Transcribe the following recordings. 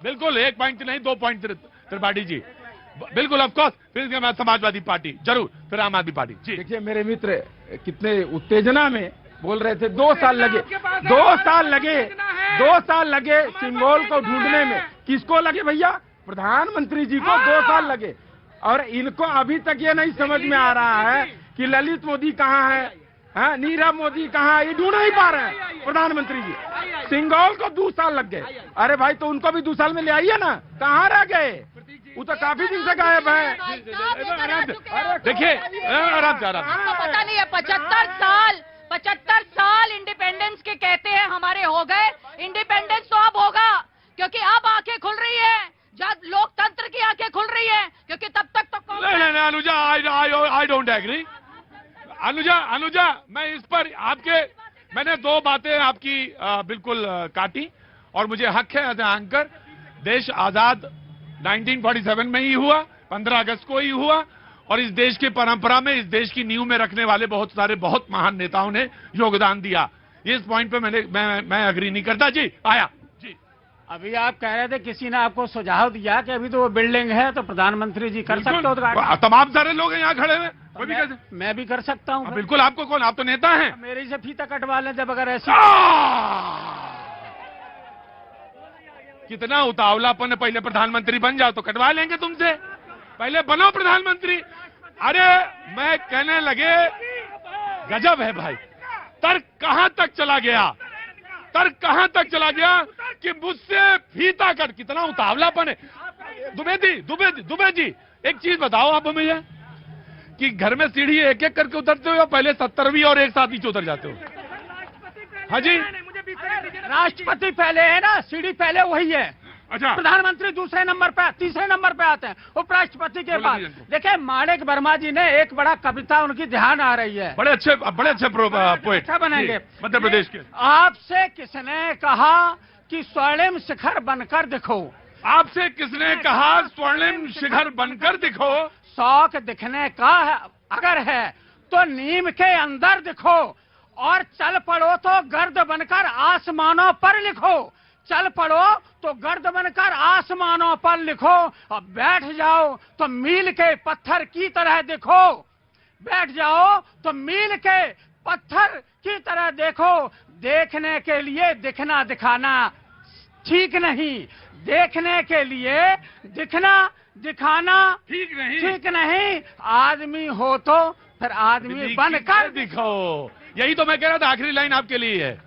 बिल्कुल 1 पॉइंट नहीं 2 पॉइंट त्रिपाठी जी, बिल्कुल ऑफ कोर्स। फिर इसके बाद समाजवादी पार्टी जरूर, फिर आम आदमी पार्टी जी। देखिए मेरे मित्र कितने उत्तेजना में बोल रहे थे। 2 साल लगे, 2 साल लगे, 2 साल लगे सिंबल को ढूंढने में। किसको लगे भैया? प्रधानमंत्री जी को 2 साल लगे। और इनको अभी तक ये नहीं समझ में आ रहा है कि ललित मोदी कहाँ है, हाँ, नीरव मोदी कहाँ है, ये ढूंढ नहीं पा रहे हैं प्रधानमंत्री जी। सिंगल को 2 साल लग गए। अरे भाई तो उनको भी 2 साल में ले आइए ना, कहाँ रह गए? वो तो काफी दिन से गायब है। देखिए आराम से आपको पता नहीं है 75 साल इंडिपेंडेंस के कहते हैं हमारे हो गए। इंडिपेंडेंस तो अब होगा, क्योंकि अब आंखें खुल रही है, जब लोकतंत्र की आंखें खुल रही है, क्योंकि तब तक तो नहीं Anuja, I don't agree. Anuja मैं इस पर आपके, मैंने 2 बातें आपकी बिल्कुल काटी, और मुझे हक है एज ए एंकर। देश आजाद 1947 में ही हुआ, 15 अगस्त को ही हुआ, और इस देश की परंपरा में, इस देश की नींव में रखने वाले बहुत सारे बहुत महान नेताओं ने योगदान दिया। इस पॉइंट पे मैं अग्री नहीं करता जी। आया जी, अभी आप कह रहे थे किसी ने आपको सुझाव दिया कि अभी तो वो बिल्डिंग है तो प्रधानमंत्री जी कर सकते हो। तमाम सारे लोग हैं यहाँ खड़े हुए, मैं भी कर सकता हूँ। बिल्कुल, आपको कौन, आप तो नेता हैं। मेरे से फीता कटवा लें जब अगर ऐसी। कितना उतावलापन है, पहले प्रधानमंत्री बन जाओ तो कटवा लेंगे तुमसे, पहले बनो प्रधानमंत्री। अरे मैं कहने लगे गजब है भाई, तर्क कहां तक चला गया, तर्क कहां तक चला गया कि मुझसे फीता कट, कितना उतावलापन है। दुबे जी एक चीज बताओ आप मुझे, कि घर में सीढ़ी एक एक करके उतरते हो या पहले 70वीं और एक साथ नीचे उतर जाते हो? हाँ जी, राष्ट्रपति पहले है ना, सीढ़ी पहले वही है। अच्छा, प्रधानमंत्री दूसरे नंबर पे, तीसरे नंबर पे आते हैं, उपराष्ट्रपति के बाद। देखिए माणिक वर्मा जी ने एक बड़ा कविता उनकी ध्यान आ रही है। बड़े अच्छे पोएट अच्छा बनेंगे मध्य प्रदेश के। आपसे किसने कहा कि स्वर्णिम शिखर बनकर दिखो? आपसे किसने कहा स्वर्णिम शिखर बनकर दिखो? शौक दिखने का है अगर है तो नीम के अंदर दिखो, और चल पड़ो तो गर्द बनकर आसमानों पर लिखो। चल पड़ो तो गर्द बनकर आसमानों पर लिखो, और बैठ जाओ तो मील के पत्थर की तरह देखो। बैठ जाओ तो मील के पत्थर की तरह देखो। देखने के लिए दिखना दिखाना ठीक नहीं, देखने के लिए दिखना दिखाना ठीक नहीं। आदमी हो तो फिर आदमी बनकर दिखो। यही तो मैं कह रहा था, आखिरी लाइन आपके लिए है।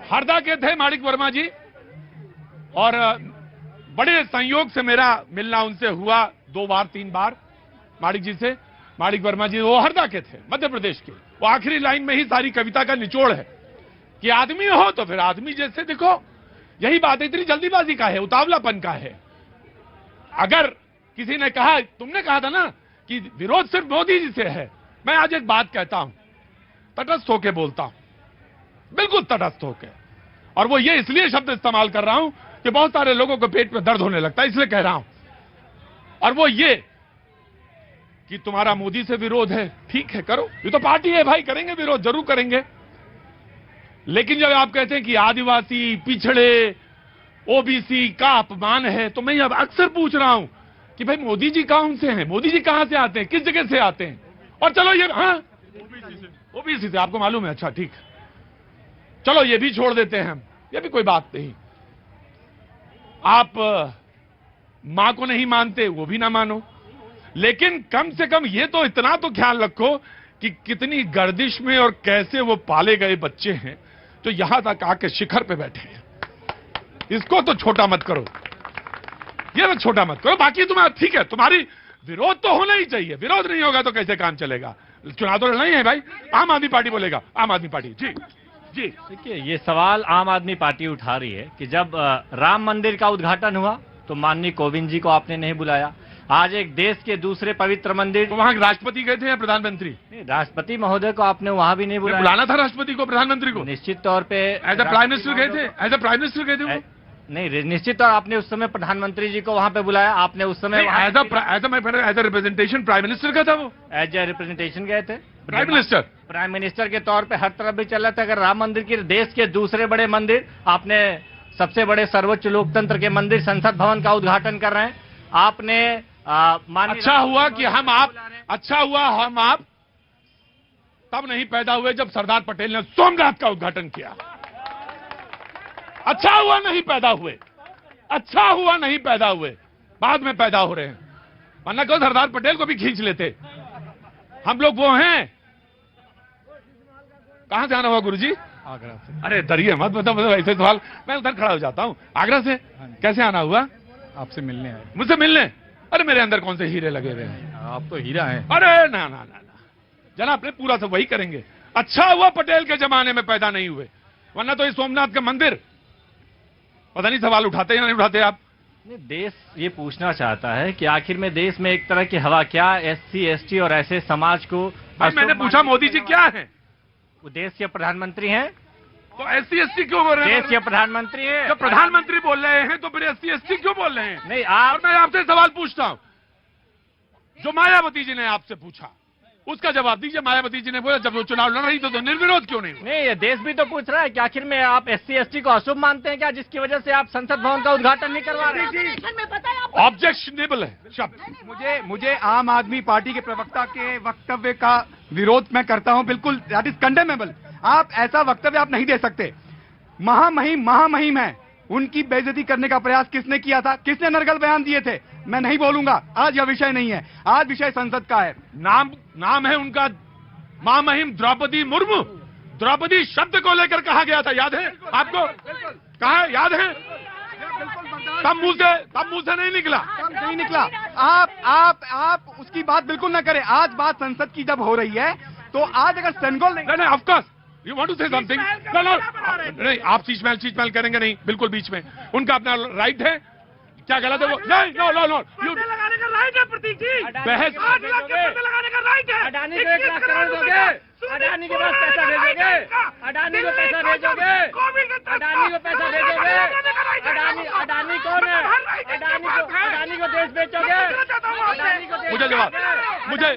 हरदा के थे माणिक वर्मा जी, और बड़े संयोग से मेरा मिलना उनसे हुआ 2 बार 3 बार माणिक जी से। माणिक वर्मा जी वो हरदा के थे, मध्य प्रदेश के। वो आखिरी लाइन में ही सारी कविता का निचोड़ है कि आदमी हो तो फिर आदमी जैसे दिखो। यही बात है, इतनी जल्दीबाजी का है, उतावलापन का है। अगर किसी ने कहा, तुमने कहा था ना कि विरोध सिर्फ मोदी जी से है, मैं आज एक बात कहता हूं, तटस्थ होकर बोलता हूं, बिल्कुल तटस्थ होकर। और वो ये इसलिए शब्द इस्तेमाल कर रहा हूं कि बहुत सारे लोगों को पेट में दर्द होने लगता है, इसलिए कह रहा हूं। और वो ये कि तुम्हारा मोदी से विरोध है, ठीक है करो, ये तो पार्टी है भाई, करेंगे विरोध, जरूर करेंगे। लेकिन जब आप कहते हैं कि आदिवासी, पिछड़े, ओबीसी का अपमान है, तो मैं अब अक्सर पूछ रहा हूं कि भाई मोदी जी कहां से हैं, मोदी जी कहां से आते हैं, किस जगह से आते हैं? और चलो ये, हाँ ओबीसी से आपको मालूम है, अच्छा ठीक है, चलो ये भी छोड़ देते हैं हम, ये भी कोई बात नहीं। आप मां को नहीं मानते, वो भी ना मानो, लेकिन कम से कम ये तो इतना तो ख्याल रखो कि कितनी गर्दिश में और कैसे वो पाले गए बच्चे हैं जो यहां तक आके शिखर पे बैठे हैं। इसको तो छोटा मत करो, ये तो छोटा मत करो। बाकी तुम्हारा ठीक है, तुम्हारी विरोध तो होना ही चाहिए, विरोध नहीं होगा तो कैसे काम चलेगा? चुनाव तो लड़ना ही है भाई। आम आदमी पार्टी बोलेगा, आम आदमी पार्टी जी जी। देखिए ये सवाल आम आदमी पार्टी उठा रही है कि जब राम मंदिर का उद्घाटन हुआ तो माननीय कोविंद जी को आपने नहीं बुलाया। आज एक देश के दूसरे पवित्र मंदिर, तो वहां राष्ट्रपति गए थे या प्रधानमंत्री? राष्ट्रपति महोदय को आपने वहां भी नहीं बुलाया। बुलाना था राष्ट्रपति को, प्रधानमंत्री को। निश्चित तौर पे एज ए प्राइम मिनिस्टर गए थे, एज ए प्राइम मिनिस्टर गए थे वो? नहीं, निश्चित तौर आपने उस समय प्रधानमंत्री जी को वहां पे बुलाया। आपने उस समय as a representation prime minister का था वो, एज ए रिप्रेजेंटेशन गए थे प्राइम मिनिस्टर। प्राइम मिनिस्टर के तौर पे हर तरफ भी चल रहा था, अगर राम मंदिर की देश के दूसरे बड़े मंदिर, आपने सबसे बड़े सर्वोच्च लोकतंत्र के मंदिर संसद भवन का उद्घाटन कर रहे हैं, आपने अच्छा हुआ कि हम आप तब नहीं पैदा हुए जब सरदार पटेल ने सोमनाथ का उद्घाटन किया। अच्छा हुआ नहीं पैदा हुए, अच्छा हुआ नहीं पैदा हुए, बाद में पैदा हो रहे हैं, वरना क्यों सरदार पटेल को भी खींच लेते। हम लोग वो हैं। कहां से आना हुआ गुरुजी? आगरा से। अरे डरिए मत, मतलब ऐसे सवाल, मैं उधर खड़ा हो जाता हूं। आगरा से कैसे आना हुआ? आपसे मिलने आए। मुझसे मिलने? अरे मेरे अंदर कौन से हीरे लगे हुए हैं? आप तो हीरा हैं। अरे ना ना ना ना, जनाब अपने पूरा सब वही करेंगे। अच्छा हुआ पटेल के जमाने में पैदा नहीं हुए, वरना तो ये सोमनाथ का मंदिर, पता नहीं सवाल उठाते या नहीं उठाते आप। देश ये पूछना चाहता है कि आखिर में देश में एक तरह की हवा क्या, SC ST और ऐसे समाज को। भाई मैंने पूछा मोदी जी क्या है? वो देश के प्रधानमंत्री हैं। तो SC ST क्यों बोल रहे हैं? देश के प्रधानमंत्री हैं। जब प्रधानमंत्री बोल रहे हैं तो फिर SC ST क्यों बोल रहे हैं? नहीं, और मैं आपसे सवाल पूछता हूं, जो मायावती जी ने आपसे पूछा उसका जवाब दीजिए। मायावती जी ने बोला जब वो चुनाव लड़ रही तो निर्विरोध क्यों नहीं? नहीं, ये देश भी तो पूछ रहा है कि आखिर में आप SC ST को अशुभ मानते हैं क्या, जिसकी वजह से आप संसद भवन का उद्घाटन नहीं करवा रहे हैं? ऑब्जेक्शनेबल है शब्द। मुझे आम आदमी पार्टी के प्रवक्ता के वक्तव्य का विरोध मैं करता हूं, बिल्कुल दैट इज कंडेमेबल। आप ऐसा वक्तव्य आप नहीं दे सकते। महामहिम है, उनकी बेइज्जती करने का प्रयास किसने किया था? किसने नरगल बयान दिए थे? मैं नहीं बोलूंगा, आज यह विषय नहीं है, आज विषय संसद का है। नाम है उनका महामहिम द्रौपदी मुर्मू। द्रौपदी शब्द को लेकर कहा गया था, याद है आपको? कहा याद है? तब मुंह से नहीं निकला। नहीं निकला। आप उसकी बात बिल्कुल ना करें। आज बात संसद की जब हो रही है तो आज अगर सेनेगल नहीं, of course you want to say something. नहीं, आप चीचमैल करेंगे नहीं, बिल्कुल बीच में उनका अपना राइट है। क्या गलत है वो? नहीं, नो यू लगाने का राइट है प्रतीक जी। बहस 8 लाख के पैसे लगाने का राइट है। अडानी को 1 लाख करोड़ दोगे? अडानी के पास पैसा भेजोगे? अडानी को पैसा भेजोगे? अडानी को पैसा भेजोगे? अडानी कौन है? अडानी को देश बेचोगे? मुझे जवाब, मुझे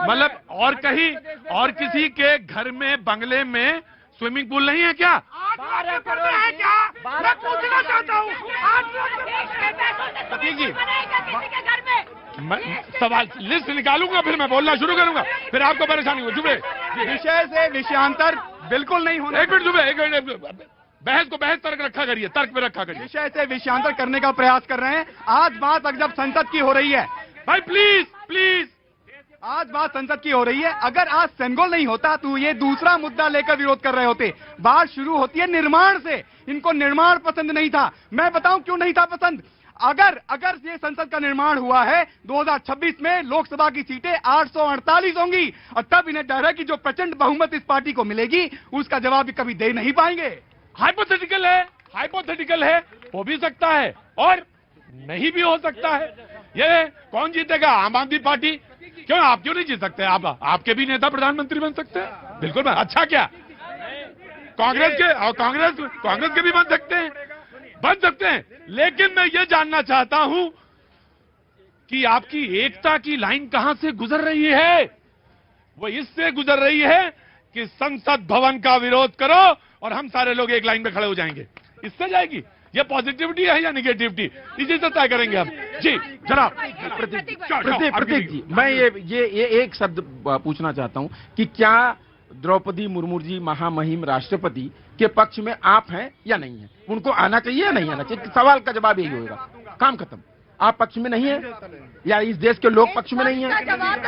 मतलब और किसी के घर में बंगले में स्विमिंग पूल नहीं है क्या? 12 करोड़ है क्या? मैं पूछना चाहता हूँ। 8 लाख जी मैं सवाल लिस्ट निकालूंगा, फिर मैं बोलना शुरू करूंगा, फिर आपको परेशानी हो। जुबे विषय से विषयांतर बिल्कुल नहीं होना। एक मिनट जुबे, एक मिनट, बहस को बहस तर्क रखा करिए, तर्क पे रखा करिए। विषय से विषयांतर करने का प्रयास कर रहे हैं। आज बात जब संसद की हो रही है, भाई प्लीज आज बात संसद की हो रही है। अगर आज सेनेगल नहीं होता तो ये दूसरा मुद्दा लेकर विरोध कर रहे होते। बात शुरू होती है निर्माण से। इनको निर्माण पसंद नहीं था। मैं बताऊं क्यों नहीं था पसंद। अगर ये संसद का निर्माण हुआ है 2026 में लोकसभा की सीटें 848 होंगी और तब इन्हें डर है कि जो प्रचंड बहुमत इस पार्टी को मिलेगी उसका जवाब भी कभी दे नहीं पाएंगे। हाइपोथेटिकल है, हो भी सकता है और नहीं भी हो सकता है। ये कौन जीतेगा? आम आदमी पार्टी। क्यों, आप क्यों नहीं जीत सकते? आपके भी नेता प्रधानमंत्री बन सकते हैं। बिल्कुल। अच्छा क्या कांग्रेस के भी बन सकते हैं। लेकिन मैं ये जानना चाहता हूं कि आपकी एकता की लाइन कहां से गुजर रही है? वो इससे गुजर रही है कि संसद भवन का विरोध करो और हम सारे लोग एक लाइन में खड़े हो जाएंगे। इससे जाएगी। ये पॉजिटिविटी है या निगेटिविटी, इसी से तय करेंगे हम। जी जनाब। प्रतीक जी, मैं ये एक शब्द पूछना चाहता हूं कि क्या द्रौपदी मुर्मू जी महामहिम राष्ट्रपति के पक्ष में आप हैं या नहीं है? उनको आना चाहिए या नहीं आना चाहिए? सवाल का जवाब यही होगा। काम खत्म। आप पक्ष में नहीं है या इस देश के लोग पक्ष में नहीं है?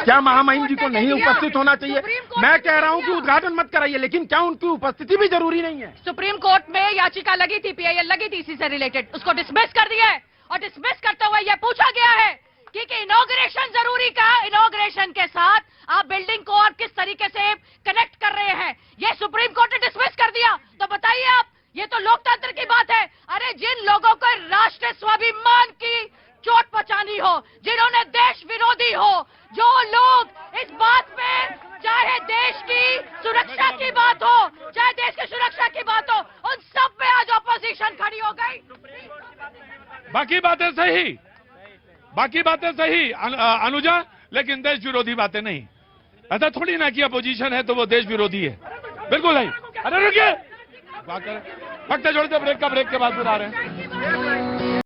क्या महामहिम जी को नहीं उपस्थित होना चाहिए? मैं कह रहा हूं कि उद्घाटन मत कराइए, लेकिन क्या उनकी उपस्थिति भी जरूरी नहीं है? सुप्रीम कोर्ट में याचिका लगी थी, PIL लगी थी इसी से रिलेटेड, उसको डिसमिस कर दिया है। और डिसमिस करते हुए यह पूछा गया है कि इनॉग्रेशन जरूरी का, इनॉग्रेशन के साथ आप बिल्डिंग को और किस तरीके से कनेक्ट कर रहे हैं, ये सुप्रीम कोर्ट ने डिसमिस कर दिया। तो बताइए आप, ये तो लोकतंत्र की बात है। अरे जिन लोगों को राष्ट्रीय स्वाभिमान की चोट पहुंचानी हो, जिन्होंने देश विरोधी हो, जो लोग इस बात पे, चाहे देश की सुरक्षा की बात हो, चाहे देश की सुरक्षा की बात हो, उन सब पे आज ऑपोजिशन खड़ी हो गई। बाकी बातें सही, बाकी बातें सही अनुजा, लेकिन देश विरोधी बातें नहीं। ऐसा थोड़ी ना कि अपोजिशन है तो वो देश विरोधी है, बिल्कुल नहीं। अरे रुकिए, वक्त जोड़ते ब्रेक के बाद फिर आ रहे हैं।